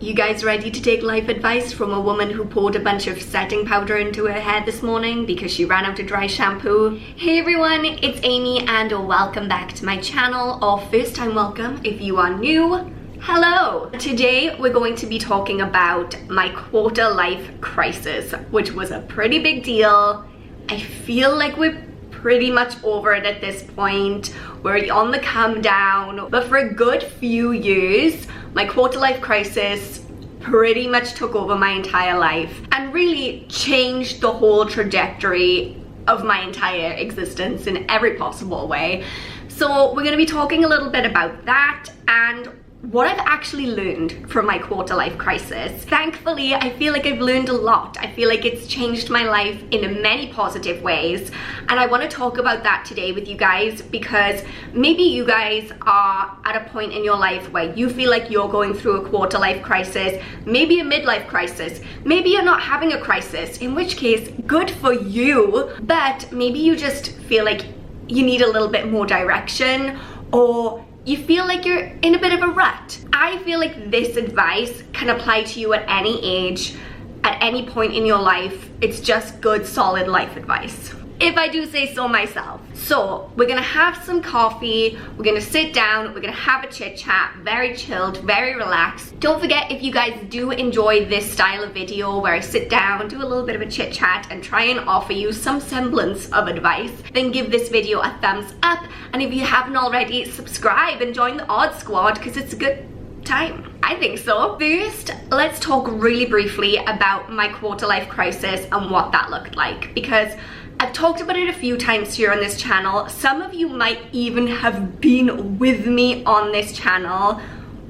You guys ready to take life advice from a woman who poured a bunch of setting powder into her hair this morning because she ran out of dry shampoo? Hey everyone, it's Amy and welcome back to my channel, or first time welcome if you are new. Hello! Today we're going to be talking about my quarter life crisis, which was a pretty big deal. I feel like we're pretty much over it at this point. We're on the come down, but for a good few years my quarter life crisis pretty much took over my entire life and really changed the whole trajectory of my entire existence in every possible way. So we're going to be talking a little bit about that and what I've actually learned from my quarter life crisis. Thankfully, I feel like I've learned a lot. I feel like it's changed my life in many positive ways, and I want to talk about that today with you guys because maybe you guys are at a point in your life where you feel like you're going through a quarter life crisis, maybe a midlife crisis, maybe you're not having a crisis, in which case, good for you, but maybe you just feel like you need a little bit more direction, or you feel like you're in a bit of a rut. I feel like this advice can apply to you at any age, at any point in your life. It's just good, solid life advice, if I do say so myself. So we're gonna have some coffee, we're gonna sit down, we're gonna have a chit chat, very chilled, very relaxed. Don't forget, if you guys do enjoy this style of video where I sit down, do a little bit of a chit chat and try and offer you some semblance of advice, then give this video a thumbs up. And if you haven't already, subscribe and join the Odd Squad because it's a good time. I think so. First, let's talk really briefly about my quarter life crisis and what that looked like, because I've talked about it a few times here on this channel. Some of you might even have been with me on this channel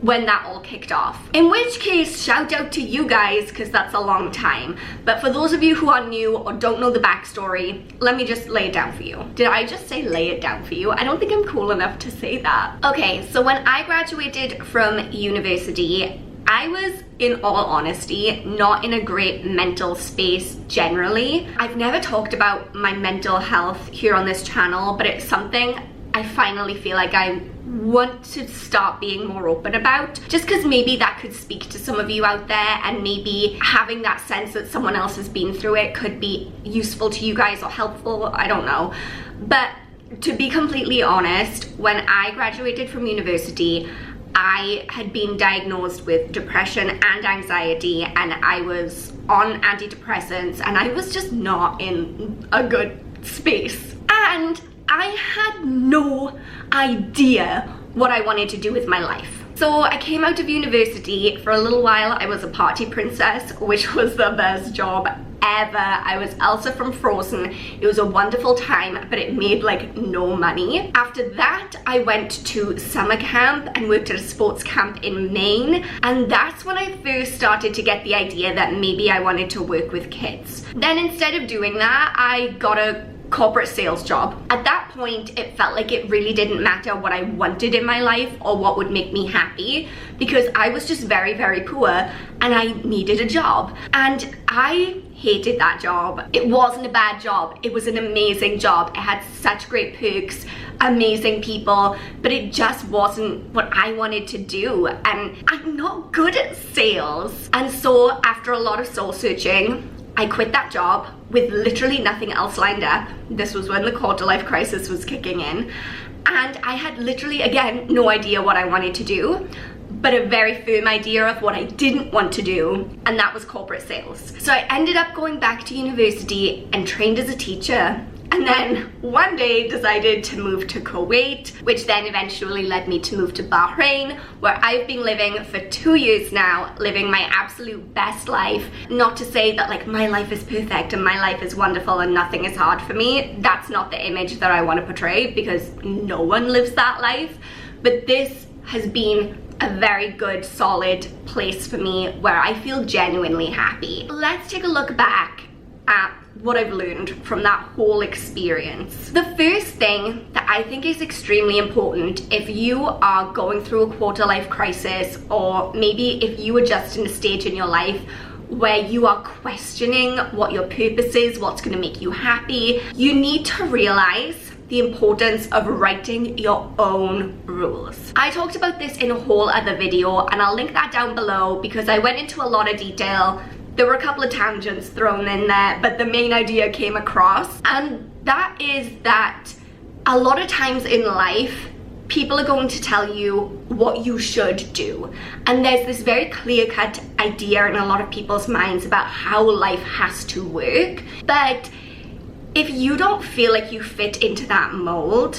when that all kicked off. In which case, shout out to you guys, because that's a long time. But for those of you who are new or don't know the backstory, let me just lay it down for you. Did I just say lay it down for you? I don't think I'm cool enough to say that. Okay, so when I graduated from university, I was, in all honesty, not in a great mental space generally. I've never talked about my mental health here on this channel, but it's something I finally feel like I want to start being more open about, just because maybe that could speak to some of you out there, and maybe having that sense that someone else has been through it could be useful to you guys or helpful, I don't know. But to be completely honest, when I graduated from university, I had been diagnosed with depression and anxiety, and I was on antidepressants, and I was just not in a good space. And I had no idea what I wanted to do with my life. So I came out of university. For a little while I was a party princess, which was the best job ever. I was Elsa from Frozen. It was a wonderful time, but it made like no money. After that, I went to summer camp and worked at a sports camp in Maine, and that's when I first started to get the idea that maybe I wanted to work with kids. Then instead of doing that, I got a corporate sales job. At that point, it felt like it really didn't matter what I wanted in my life or what would make me happy, because I was just very, very poor and I needed a job. And I hated that job. It wasn't a bad job. It was an amazing job. It had such great perks, amazing people, but it just wasn't what I wanted to do. And I'm not good at sales. And so after a lot of soul searching, I quit that job with literally nothing else lined up. This was when the quarter life crisis was kicking in. And I had literally, again, no idea what I wanted to do, but a very firm idea of what I didn't want to do, and that was corporate sales. So I ended up going back to university and trained as a teacher. And then one day decided to move to Kuwait, which then eventually led me to move to Bahrain, where I've been living for 2 years now, living my absolute best life. Not to say that like my life is perfect and my life is wonderful and nothing is hard for me. That's not the image that I want to portray, because no one lives that life. But this has been a very good, solid place for me where I feel genuinely happy. Let's take a look back at what I've learned from that whole experience. The first thing that I think is extremely important if you are going through a quarter life crisis, or maybe if you are just in a stage in your life where you are questioning what your purpose is, what's going to make you happy, you need to realize the importance of writing your own rules. I talked about this in a whole other video, and I'll link that down below because I went into a lot of detail. There were a couple of tangents thrown in there, but the main idea came across, and that is that a lot of times in life, people are going to tell you what you should do. And there's this very clear-cut idea in a lot of people's minds about how life has to work. But if you don't feel like you fit into that mold,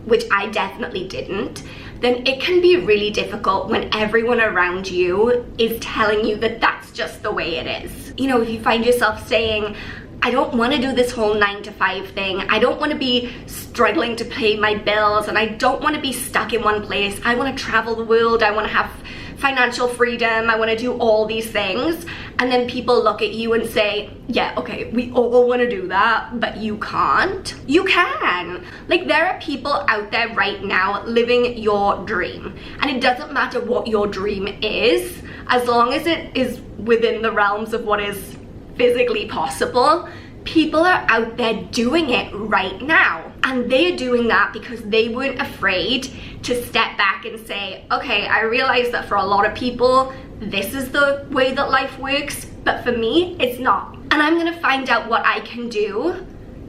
which I definitely didn't, then it can be really difficult when everyone around you is telling you that that's just the way it is. You know, if you find yourself saying, I don't want to do this whole 9-to-5 thing. I don't want to be struggling to pay my bills, and I don't want to be stuck in one place. I want to travel the world. I want to have financial freedom. I want to do all these things. And then people look at you and say, yeah, okay, we all want to do that, but you can't. You can. Like, there are people out there right now living your dream. And it doesn't matter what your dream is, as long as it is within the realms of what is physically possible. People are out there doing it right now, and they're doing that because they weren't afraid to step back and say, okay, I realize that for a lot of people this is the way that life works, but for me it's not, and I'm gonna find out what I can do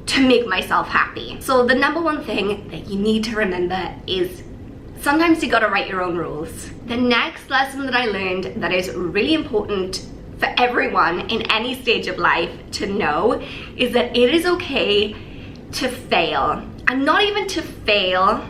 to make myself happy. So the number one thing that you need to remember is sometimes you gotta write your own rules. The next lesson that I learned that is really important for everyone in any stage of life to know is that it is okay to fail. And not even to fail,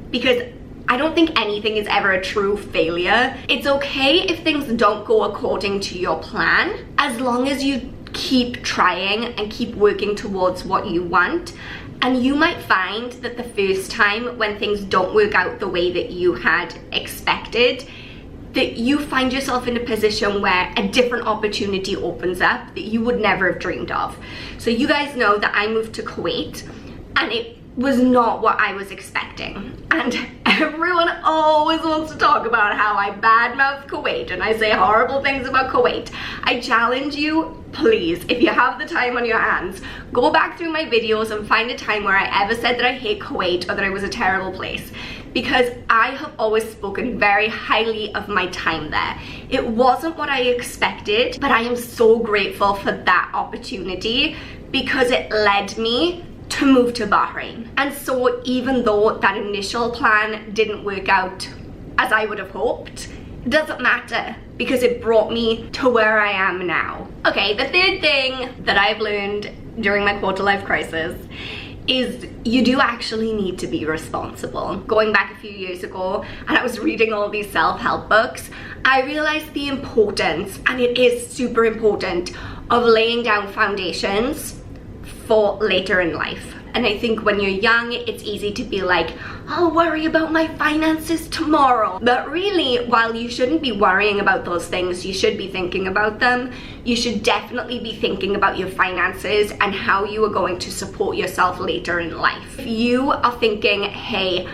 because I don't think anything is ever a true failure. It's okay if things don't go according to your plan, as long as you keep trying and keep working towards what you want. And you might find that the first time when things don't work out the way that you had expected, that you find yourself in a position where a different opportunity opens up that you would never have dreamed of. So you guys know that I moved to Kuwait, and it was not what I was expecting. And everyone always wants to talk about how I badmouth Kuwait and I say horrible things about Kuwait. I challenge you, please, if you have the time on your hands, go back through my videos and find a time where I ever said that I hate Kuwait or that it was a terrible place. Because I have always spoken very highly of my time there. It wasn't what I expected, but I am so grateful for that opportunity because it led me to move to Bahrain. And so even though that initial plan didn't work out as I would have hoped, it doesn't matter because it brought me to where I am now. Okay, the third thing that I've learned during my quarter-life crisis is you do actually need to be responsible. Going back a few years ago, and I was reading all these self-help books, I realized the importance, and it is super important, of laying down foundations for later in life. And I think when you're young, it's easy to be like, I'll worry about my finances tomorrow. But really, while you shouldn't be worrying about those things, you should be thinking about them. You should definitely be thinking about your finances and how you are going to support yourself later in life. If you are thinking, hey,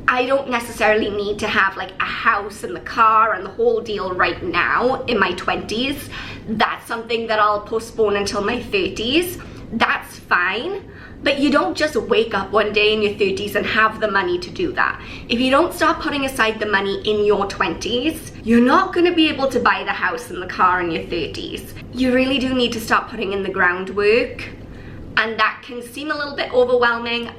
I don't necessarily need to have like a house and the car and the whole deal right now in my 20s. That's something that I'll postpone until my 30s. That's fine. But you don't just wake up one day in your 30s and have the money to do that. If you don't start putting aside the money in your 20s, you're not going to be able to buy the house and the car in your 30s. You really do need to start putting in the groundwork. And that can seem a little bit overwhelming.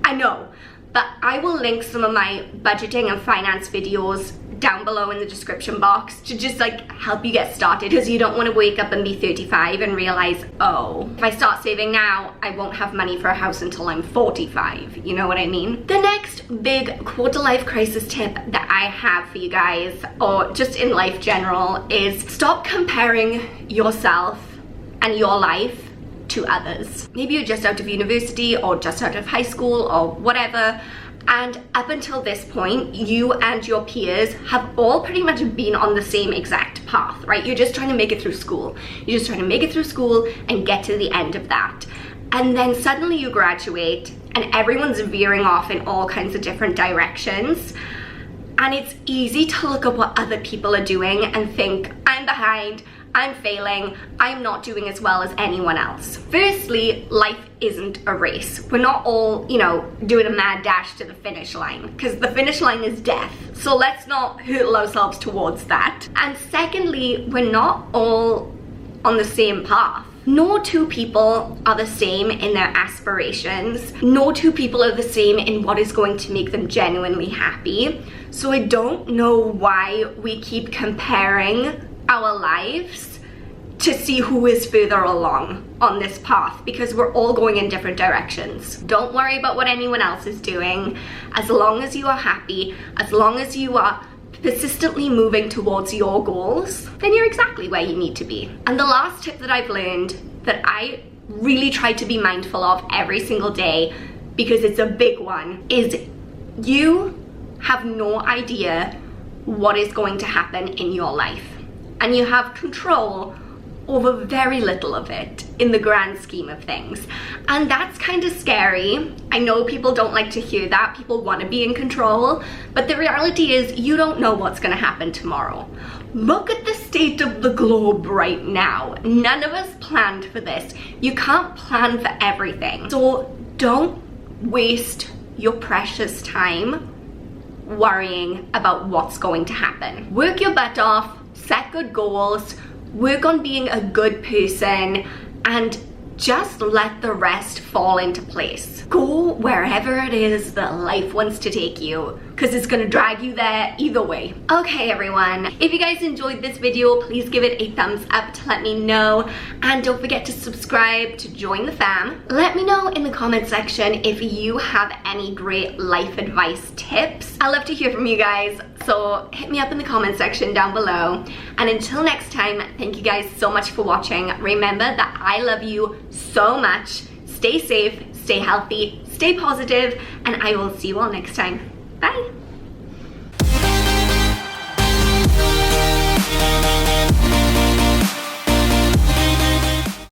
I know. But I will link some of my budgeting and finance videos down below in the description box to just like help you get started, because you don't want to wake up and be 35 and realize, oh, if I start saving now, I won't have money for a house until I'm 45. You know what I mean? The next big quarter life crisis tip that I have for you guys, or just in life general, is stop comparing yourself and your life to others. Maybe you're just out of university or just out of high school or whatever, and up until this point, you and your peers have all pretty much been on the same exact path, right? You're just trying to make it through school. You're just trying to make it through school and get to the end of that. And then suddenly you graduate and everyone's veering off in all kinds of different directions. And it's easy to look at what other people are doing and think, I'm behind, I'm failing, I'm not doing as well as anyone else. Firstly, life isn't a race. We're not all, you know, doing a mad dash to the finish line, because the finish line is death. So let's not hurtle ourselves towards that. And secondly, we're not all on the same path. No two people are the same in their aspirations. No two people are the same in what is going to make them genuinely happy. So I don't know why we keep comparing our lives to see who is further along on this path, because we're all going in different directions. Don't worry about what anyone else is doing. As long as you are happy, as long as you are persistently moving towards your goals, then you're exactly where you need to be. And the last tip that I've learned that I really try to be mindful of every single day, because it's a big one, is you have no idea what is going to happen in your life, and you have control over very little of it in the grand scheme of things. And that's kind of scary. I know people don't like to hear that. People want to be in control, but the reality is you don't know what's going to happen tomorrow. Look at the state of the globe right now. None of us planned for this. You can't plan for everything. So don't waste your precious time worrying about what's going to happen. Work your butt off, set good goals, work on being a good person, and just let the rest fall into place. Go wherever it is that life wants to take you, because it's gonna drag you there either way. Okay everyone, if you guys enjoyed this video, please give it a thumbs up to let me know, and don't forget to subscribe to join the fam. Let me know in the comment section if you have any great life advice tips. I love to hear from you guys, so hit me up in the comment section down below. And until next time, thank you guys so much for watching. Remember that I love you so much. Stay safe, stay healthy, stay positive, and I will see you all next time. Bye.